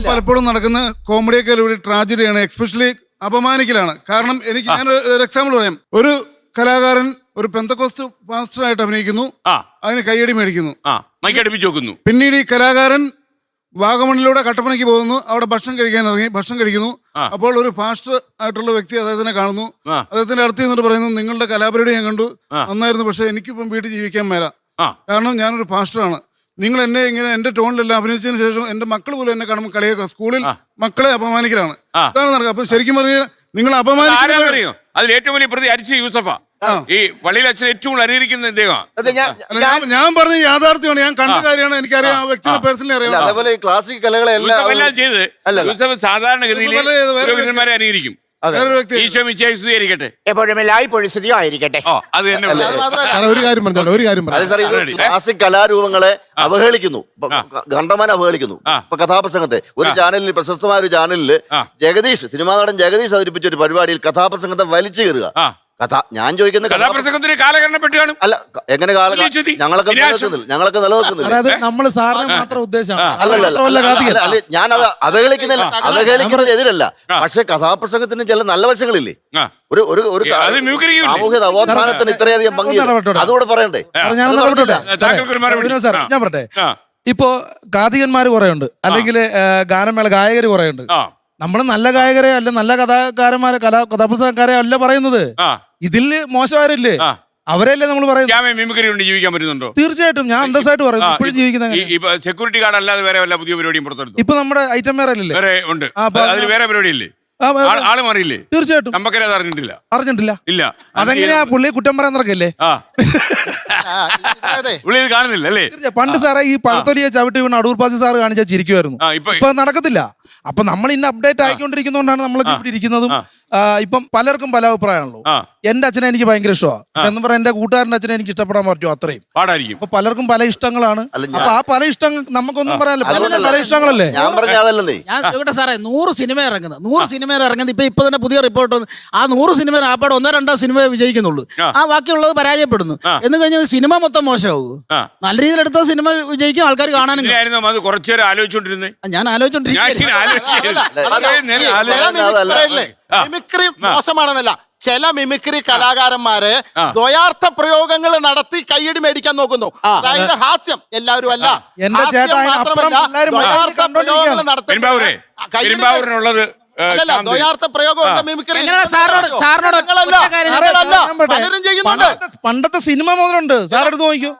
പലപ്പോഴും നടക്കുന്ന കോമഡിയൊക്കെ ഒരു ട്രാജഡിയാണ്, എക്സ്പെഷ്യലി അപമാനിക്കലാണ്. കാരണം ഞാൻ ഒരു എക്സാമ്പിൾ പറയാം. ഒരു കലാകാരൻ ഒരു പെന്തക്കോസ്റ്റ് പാസ്റ്ററായിട്ട് അഭിനയിക്കുന്നു, അതിന് കയ്യടി മേടിക്കുന്നു, പിന്നീട് ഈ കലാകാരൻ വാഗമണിലൂടെ കട്ടപ്പനയ്ക്ക് പോകുന്നു, അവിടെ ഭക്ഷണം കഴിക്കാൻ ഇറങ്ങി, ഭക്ഷണം കഴിക്കുന്നു. അപ്പോൾ ഒരു പാസ്റ്റർ ആയിട്ടുള്ള വ്യക്തി അദ്ദേഹത്തിനെ കാണുന്നു, അദ്ദേഹത്തിന്റെ അടുത്ത് നിന്നിട്ട് പറയുന്നു, നിങ്ങളുടെ കലാപരിപാടി ഞാൻ കണ്ടു, നന്നായിരുന്നു, പക്ഷെ എനിക്കിപ്പം വീട്ടിൽ ജീവിക്കാൻ മേല, കാരണം ഞാനൊരു പാസ്റ്ററാണ്. നിങ്ങൾ എന്നെ ഇങ്ങനെ എന്റെ ടോണിലെല്ലാം അഭിനയിച്ചതിന് ശേഷം എന്റെ മക്കൾ പോലും എന്നെ കാണുമ്പോൾ കളിയാക്കുക, സ്കൂളിൽ മക്കളെ അപമാനിക്കലാണ്. അതാണ് നടക്കുക. അപ്പൊ ശരിക്കും പറഞ്ഞാൽ നിങ്ങൾ അപമാനിക്കും. അതിൽ ഏറ്റവും വലിയ പ്രതി അരിച്ച യൂസഫ, ഈ പള്ളിയിൽ അച്ഛൻ ഏറ്റവും കൂടുതൽ അനുകരിക്കുന്ന ഇദ്ദേഹമാണ്. ഞാൻ പറഞ്ഞ യാഥാർത്ഥ്യമാണ്, ഞാൻ കണ്ട കാര്യമാണ്, എനിക്കറിയാം, ആ വ്യക്തിയെ പേഴ്സണലി അറിയാം. അതേപോലെ ക്ലാസിക് കലകളെല്ലാം ചെയ്ത് യൂസഫ് സാധാരണഗതിയിൽ പുരോഹിതന്മാരെ അനുകരിക്കും. ഒരു കാര്യം ക്ലാസിക് കലാരൂപങ്ങളെ അവഹേളിക്കുന്നു, ഗണ്ഡമാൻ അവഹേളിക്കുന്നു. ഇപ്പൊ കഥാപ്രസംഗത്തെ ഒരു ചാനലിൽ, പ്രശസ്തമായ ഒരു ചാനലില് ജഗദീഷ്, സിനിമാ നടൻ ജഗദീഷ് അവതരിപ്പിച്ച ഒരു പരിപാടിയിൽ കഥാപ്രസംഗത്തെ വലിച്ചു കയറുക. ഞാൻ ചോദിക്കുന്നത് കഥാപ്രസംഗത്തിന് കാലഘട്ടപ്പെട്ട് കാണും. അല്ല, എങ്ങനെ ഞങ്ങളൊക്കെ നിലനിൽക്കുന്നില്ല. നമ്മള് സാറിന് മാത്രം ഉദ്ദേശം. ഞാനത് അവഹേളിക്കുന്നതിന് എതിരല്ല, പക്ഷെ കഥാപ്രസംഗത്തിന് ചില നല്ല വശങ്ങളില്ലേ? ഒരു സാമൂഹ്യ നവോത്ഥാനത്തിന് ഇത്രയധികം ഭംഗി, അതുകൂടെ പറയണ്ടേ? ഞാൻ പറട്ടെ, ഇപ്പോ ഗാതികന്മാര് കുറെ ഉണ്ട്, അല്ലെങ്കിൽ ഗാനമേള ഗായകര് കുറെ ഉണ്ട്. നമ്മള് നല്ല ഗായകരെ അല്ല, നല്ല കഥാകാരന്മാരെ, കഥാപ്രസംഗക്കാരെ അല്ല പറയുന്നത്. ഇതിൽ മോശമാരില്ലേ, അവരല്ലേ നമ്മൾ പറയുന്നത്. ജീവിക്കാൻ പറ്റുന്നുണ്ടോ? തീർച്ചയായിട്ടും, ഞാൻ അന്തസ്സായിട്ട് പറയുന്നു. ഇപ്പോഴും ജീവിക്കുന്നത് സെക്യൂരിറ്റി ഗാർഡ് അല്ലാതെ വേറെ വല്ല പുതിയ പരിപാടിയും പുറത്തെടുത്തു. ഇപ്പൊ നമ്മുടെ ഐറ്റം വേറെ അല്ലേ? ഉണ്ട്. അതിൽ വേറെ പരിപാടിയില്ലേ? ആള് മാറിയില്ലേ? തീർച്ചയായിട്ടും അറിഞ്ഞിട്ടില്ല. ഇല്ല. അതെങ്ങനെയാ പുള്ളി കുറ്റം പറയാൻ നടക്കല്ലേ? കാണുന്നില്ല അല്ലേ? പണ്ട് സാറേ ഈ പഴത്തൊലിയെ ചവിട്ടി വീണ് അടൂർ പാസി സാറ് കാണിച്ചാൽ ചിരിക്കുമായിരുന്നു. ഇപ്പൊ നടക്കത്തില്ല. അപ്പൊ നമ്മൾ ഇന്ന് അപ്ഡേറ്റ് ആയിക്കൊണ്ടിരിക്കുന്നതുകൊണ്ടാണ് നമ്മൾ ഇവിടെ ഇരിക്കുന്നതും. ഇപ്പം പലർക്കും പല അഭിപ്രായമാണല്ലോ. എന്റെ അച്ഛനെ എനിക്ക് ഭയങ്കര ഇഷ്ടമാണ് എന്ന് പറയാൻ എന്റെ കൂട്ടുകാരന്റെ അച്ഛനെ എനിക്ക് ഇഷ്ടപ്പെടാൻ പറ്റുമോ അത്രയും പാടായിരിക്കും. അപ്പൊ പലർക്കും പല ഇഷ്ടങ്ങളാണ്. അപ്പൊ ആ പല ഇഷ്ടങ്ങൾ നമുക്കൊന്നും പറയാനല്ലോ, പല ഇഷ്ടങ്ങളല്ലേ. ഞാൻ സാറേ 100 സിനിമ ഇറങ്ങുന്നത്, 100 സിനിമ ഇറങ്ങുന്നത് ഇപ്പൊ തന്നെ പുതിയ റിപ്പോർട്ട് വന്നു. ആ 100 സിനിമ ആപ്പാട് 1-2 സിനിമ വിജയിക്കുന്നുള്ളൂ, ആ ബാക്കിയുള്ളത് പരാജയപ്പെടുന്നു. എന്ന് കഴിഞ്ഞാൽ സിനിമ മൊത്തം മോശമാവൂ. നല്ല രീതിയിൽ എടുത്ത സിനിമ വിജയിക്കും, ആൾക്കാർ കാണാനും. ഞാൻ മിമിക്രി മോശമാണെന്നല്ല, ചില മിമിക്രി കലാകാരന്മാര് ദ്വയാർത്ഥ പ്രയോഗങ്ങൾ നടത്തി കയ്യടി മേടിക്കാൻ നോക്കുന്നു. അതായത് ഹാസ്യം എല്ലാവരും അല്ല, ദ്വയാർത്ഥ പ്രയോഗമുണ്ട് മിമിക്രി. പലരും ചെയ്യുന്നുണ്ട്. പണ്ടത്തെ സിനിമ മുതലുണ്ട്, സാറെടുത്ത് നോക്കിയോ.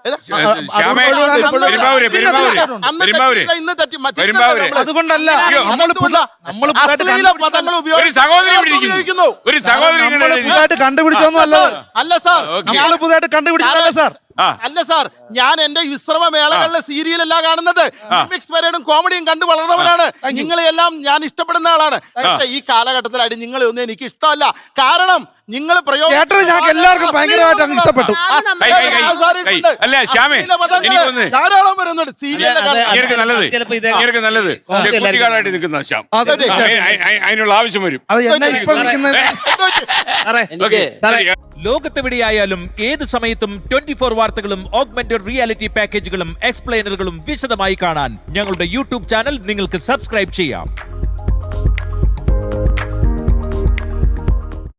അതുകൊണ്ടല്ല കണ്ടുപിടിച്ചോന്നല്ല. അല്ല സാർ, നമ്മള് പുതുതായിട്ട് കണ്ടുപിടിച്ചതല്ല സാർ. അല്ല സാർ, ഞാൻ എന്റെ വിശ്രമ മേളകളിലെ സീരിയലല്ല കാണുന്നത്, മിമിക്സ് പരേഡും കോമഡിയും കണ്ടു വളർന്നവനാണ്. നിങ്ങളെല്ലാം ഞാൻ ഇഷ്ടപ്പെടുന്ന ആളാണ്. പക്ഷെ ഈ കാലഘട്ടത്തിൽ അടി നിങ്ങളെ ഒന്നും എനിക്ക് ഇഷ്ടമല്ല. കാരണം നിങ്ങൾ എല്ലാവർക്കും ഭയങ്കരമായിട്ട് അങ്ങ് ഇഷ്ടപ്പെട്ടു. ധാരാളം വരുന്നുണ്ട് സീരിയലിന്റെ. അതിനുള്ള ആവശ്യം വരും. ലോകത്തെവിടെയായാലും ഏത് സമയത്തും 24 വാർത്തകളും ഓഗ്മെന്റഡ് റിയാലിറ്റി പാക്കേജുകളും എക്സ്പ്ലെയിനറുകളും വിശദമായി കാണാൻ ഞങ്ങളുടെ യൂട്യൂബ് ചാനൽ നിങ്ങൾക്ക് സബ്സ്ക്രൈബ് ചെയ്യാം.